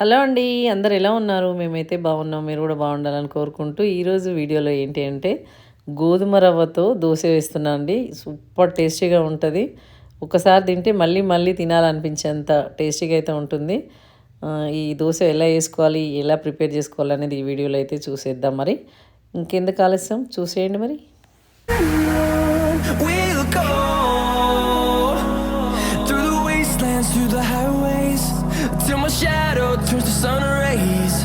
Hello అండి, అందరు ఎలా ఉన్నారు? మేమైతే బాగున్నాం. మీరు కూడా బాగుండాలని కోరుకుంటూ ఈరోజు వీడియోలో ఏంటి అంటే గోధుమ రవ్వతో దోశ వేస్తున్నా అండి. సూపర్ టేస్టీగా ఉంటుంది. ఒకసారి తింటే మళ్ళీ మళ్ళీ తినాలనిపించేంత టేస్టీగా అయితే ఉంటుంది. ఈ దోశ ఎలా వేసుకోవాలి, ఎలా ప్రిపేర్ చేసుకోవాలి అనేది ఈ వీడియోలో అయితే చూసేద్దాం. మరి ఇంకెందుకు ఆలస్యం, చూసేయండి మరి. We'll go through the wastelands, through the highways, till my shadow turns to sun rays.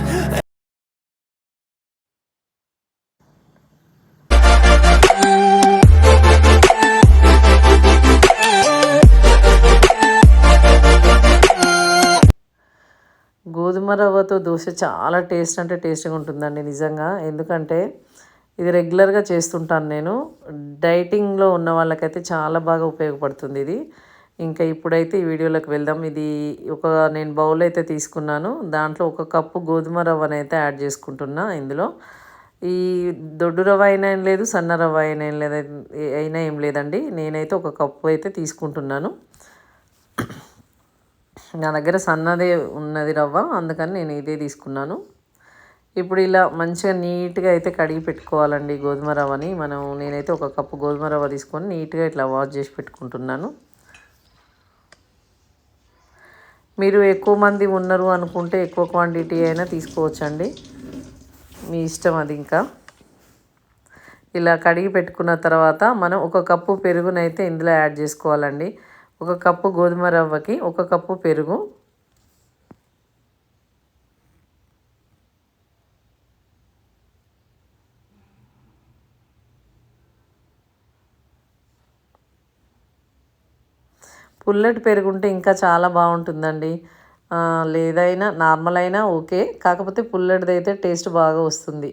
గోధుమ రవ్వతో దోశ చాలా టేస్ట్ అంటే టేస్ట్గా ఉంటుందండి నిజంగా. ఎందుకంటే ఇది రెగ్యులర్గా చేస్తుంటాను నేను. డైటింగ్లో ఉన్న వాళ్ళకైతే చాలా బాగా ఉపయోగపడుతుంది ఇది. ఇంకా ఇప్పుడైతే ఈ వీడియోలోకి వెళ్దాం. ఇది నేను బౌల్ అయితే తీసుకున్నాను. దాంట్లో 1 కప్పు గోధుమ రవ్వనైతే యాడ్ చేసుకుంటున్నా ఇందులో. ఈ దొడ్డు రవ్వ అయినా ఏం లేదు, సన్న రవ్వ అయినా ఏం లేదండి. నేనైతే 1 కప్పు అయితే తీసుకుంటున్నాను. నా దగ్గర సన్నదే ఉన్నది రవ్వ, అందుకని నేను ఇదే తీసుకున్నాను. ఇప్పుడు ఇలా మంచిగా నీట్గా అయితే కడిగి పెట్టుకోవాలండి గోధుమ రవ్వని. నేనైతే 1 కప్పు గోధుమ రవ్వ తీసుకొని నీట్గా ఇట్లా వాష్ చేసి పెట్టుకుంటున్నాను. మీరు ఎక్కువ మంది ఉన్నారు అనుకుంటే ఎక్కువ క్వాంటిటీ అయినా తీసుకోవచ్చండి, మీ ఇష్టం అది. ఇంకా ఇలా కడిగి పెట్టుకున్న తర్వాత మనం 1 కప్పు పెరుగునైతే ఇందులో యాడ్ చేసుకోవాలండి. 1 కప్పు గోధుమ రవ్వకి 1 కప్పు పెరుగు. పుల్లటి పెరుగు ఉంటే ఇంకా చాలా బాగుంటుందండి. లేదైనా నార్మల్ అయినా ఓకే, కాకపోతే పుల్లటిది అయితే టేస్ట్ బాగా వస్తుంది.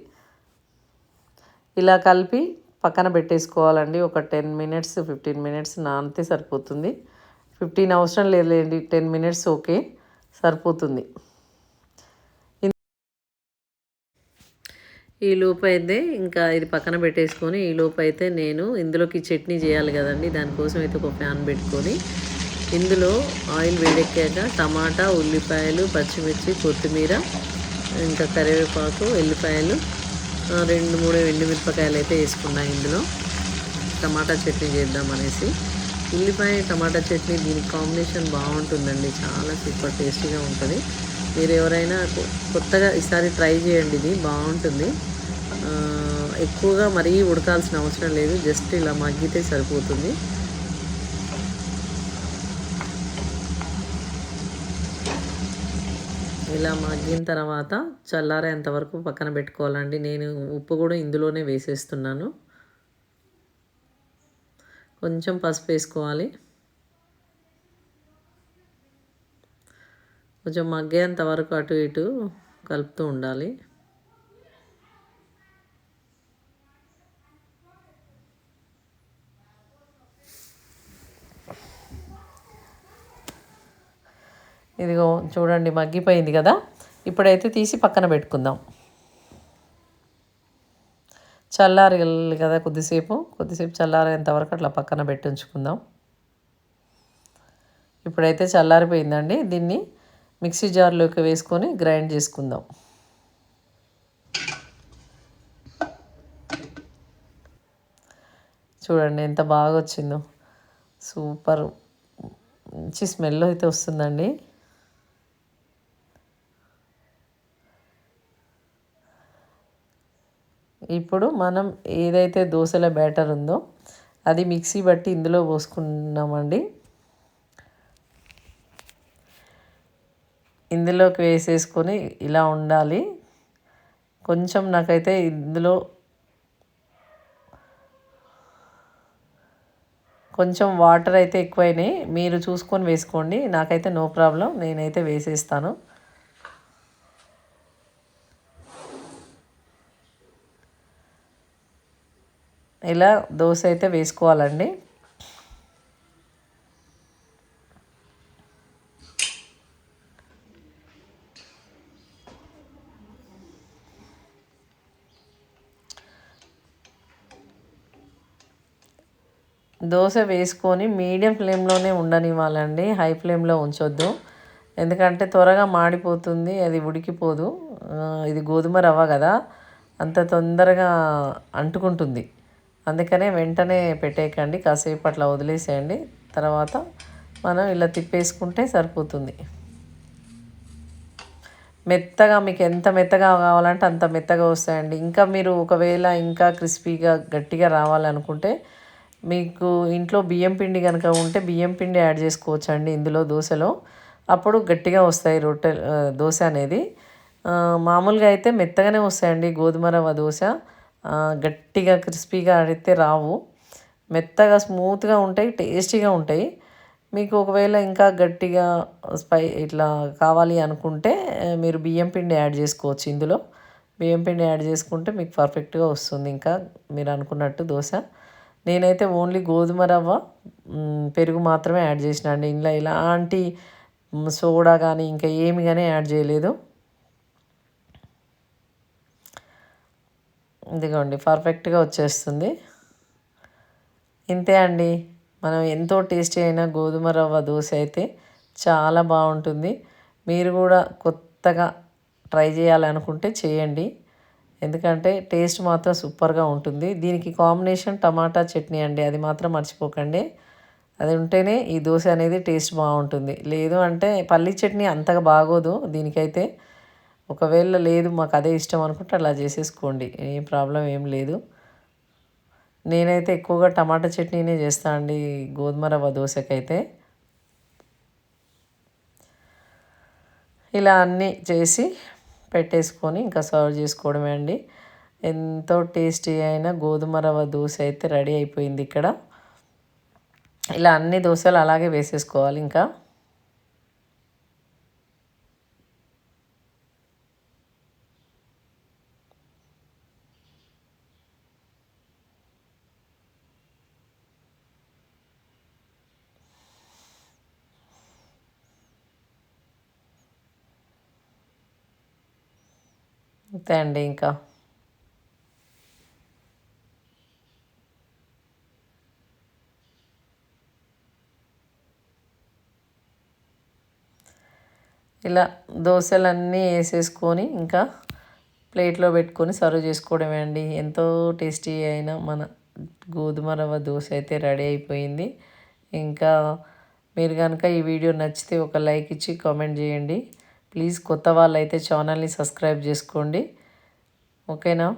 ఇలా కలిపి పక్కన పెట్టేసుకోవాలండి. ఒక 10 మినిట్స్ 15 మినిట్స్ నానితే సరిపోతుంది. 15 అవసరం లేదులేండి, 10 మినిట్స్ ఓకే, సరిపోతుంది. ఈ లోపు అయితే ఇంకా ఇది పక్కన పెట్టేసుకొని, ఈ లోపు అయితే నేను ఇందులోకి చట్నీ చేయాలి కదండి. దానికోసం అయితే ఒక ప్యాన్ పెట్టుకొని ఇందులో ఆయిల్ వేడెక్కాక టమాటా, ఉల్లిపాయలు, పచ్చిమిర్చి, కొత్తిమీర, ఇంకా కరివేపాకు, ఎల్లిపాయలు, 2-3 ఎండుమిరపకాయలు అయితే వేసుకున్నాను ఇందులో. టమాటా చట్నీ చేద్దామనేసి. ఉల్లిపాయ టమాటా చట్నీ దీనికి కాంబినేషన్ బాగుంటుందండి, చాలా సూపర్ టేస్టీగా ఉంటుంది. మీరు ఎవరైనా కొత్తగా ఈసారి ట్రై చేయండి, ఇది బాగుంటుంది. ఎక్కువగా మరీ ఉడకాల్సిన అవసరం లేదు, జస్ట్ ఇలా మగ్గితే సరిపోతుంది. ఇలా మగ్గిన తర్వాత చల్లారేంత వరకు పక్కన పెట్టుకోవాలండి. నేను ఉప్పు కూడా ఇందులోనే వేసేస్తున్నాను. కొంచెం పసుపు వేసుకోవాలి. కొంచెం మగ్గేంత వరకు అటు ఇటు కలుపుతూ ఉండాలి. ఇదిగో చూడండి, మగ్గిపోయింది కదా. ఇప్పుడైతే తీసి పక్కన పెట్టుకుందాం. చల్లారి కదా, కొద్దిసేపు చల్లారేంత వరకు అట్లా పక్కన పెట్టి ఉంచుకుందాం. ఇప్పుడైతే చల్లారిపోయిందండి. దీన్ని మిక్సీ జార్లోకి వేసుకొని గ్రైండ్ చేసుకుందాం. చూడండి ఎంత బాగా వచ్చిందో, సూపర్ మంచి స్మెల్ అయితే వస్తుందండి. ఇప్పుడు మనం ఏదైతే దోశల బ్యాటర్ ఉందో అది మిక్సీ బట్టి ఇందులో పోసుకున్నామండి. ఇందులోకి వేసేసుకొని ఇలా ఉండాలి. కొంచెం నాకైతే ఇందులో కొంచెం వాటర్ అయితే ఎక్కువైనాయి, మీరు చూసుకొని వేసుకోండి. నాకైతే నో ప్రాబ్లం, నేనైతే వేసేస్తాను. ఇలా దోశ అయితే వేసుకోవాలండి. దోశ వేసుకొని మీడియం ఫ్లేమ్లోనే ఉండనివ్వాలండి, హై ఫ్లేమ్లో ఉంచొద్దు. ఎందుకంటే త్వరగా మాడిపోతుంది, అది ఉడికిపోదు. ఇది గోధుమ రవ్వ కదా, అంత తొందరగా అంటుకుంటుంది. అందుకనే వెంటనే పెట్టేయకండి, కాసేపు అట్లా వదిలేసేయండి. తర్వాత మనం ఇలా తిప్పేసుకుంటే సరిపోతుంది. మెత్తగా మీకు ఎంత మెత్తగా కావాలంటే అంత మెత్తగా వస్తాయండి. ఇంకా మీరు ఒకవేళ ఇంకా క్రిస్పీగా గట్టిగా రావాలనుకుంటే మీకు ఇంట్లో బియ్యం పిండి కనుక ఉంటే బియ్యం పిండి యాడ్ చేసుకోవచ్చు అండి ఇందులో దోశలో. అప్పుడు గట్టిగా వస్తాయి దోశ అనేది. మామూలుగా అయితే మెత్తగానే వస్తాయండి గోధుమ రవ్వ దోశ. గట్టిగా క్రిస్పీగా ఆడితే రావు. మెత్తగా స్మూత్గా ఉంటాయి, టేస్టీగా ఉంటాయి. మీకు ఒకవేళ ఇంకా గట్టిగా ఇట్లా కావాలి అనుకుంటే మీరు బియ్యం పిండి యాడ్ చేసుకోవచ్చు ఇందులో. బియ్యం పిండి యాడ్ చేసుకుంటే మీకు పర్ఫెక్ట్గా వస్తుంది ఇంకా మీరు అనుకున్నట్టు దోశ. నేనైతే ఓన్లీ గోధుమ రవ్వ పెరుగు మాత్రమే యాడ్ చేసిన అండి. ఇందులో ఎలాంటి సోడా కానీ ఇంకా ఏమి కానీ యాడ్ చేయలేదు. ఇదిగోండి పర్ఫెక్ట్గా వచ్చేస్తుంది. ఇంతే అండి, మనం ఎంతో టేస్టీ అయిన గోధుమ రవ్వ దోశ అయితే చాలా బాగుంటుంది. మీరు కూడా కొత్తగా ట్రై చేయాలనుకుంటే చేయండి, ఎందుకంటే టేస్ట్ మాత్రం సూపర్గా ఉంటుంది. దీనికి కాంబినేషన్ టమాటా చట్నీ అండి, అది మాత్రం మర్చిపోకండి. అది ఉంటేనే ఈ దోశ అనేది టేస్ట్ బాగుంటుంది. లేదు అంటే పల్లీ చట్నీ అంతగా బాగోదు దీనికైతే. ఒకవేళ లేదు మాకు అదే ఇష్టం అనుకుంటే అలా చేసేసుకోండి, ఏం ప్రాబ్లం ఏం లేదు. నేనైతే ఎక్కువగా టమాటా చట్నీనే చేస్తాను అండి గోధుమ రవ్వ దోశకైతే. ఇలా అన్నీ చేసి పెట్టేసుకొని ఇంకా సర్వ్ చేసుకోవడమే అండి. ఎంతో టేస్టీ అయిన గోధుమ రవ్వ దోశ అయితే రెడీ అయిపోయింది ఇక్కడ. ఇలా అన్ని దోశలు అలాగే వేసేసుకోవాలి ఇంకా. అంతే అండి ఇంకా. ఇలా దోశలన్నీ వేసేసుకొని ఇంకా ప్లేట్లో పెట్టుకొని సర్వ్ చేసుకోవడమే అండి. ఎంతో టేస్టీ అయిన మన గోధుమ రవ్వ దోశ అయితే రెడీ అయిపోయింది. ఇంకా మీరు కనుక ఈ వీడియో నచ్చితే ఒక లైక్ ఇచ్చి కామెంట్ చేయండి. ప్లీజ్ కొత్త వాళ్ళైతే ఛానల్ని సబ్స్క్రైబ్ చేసుకోండి. ఓకేనా?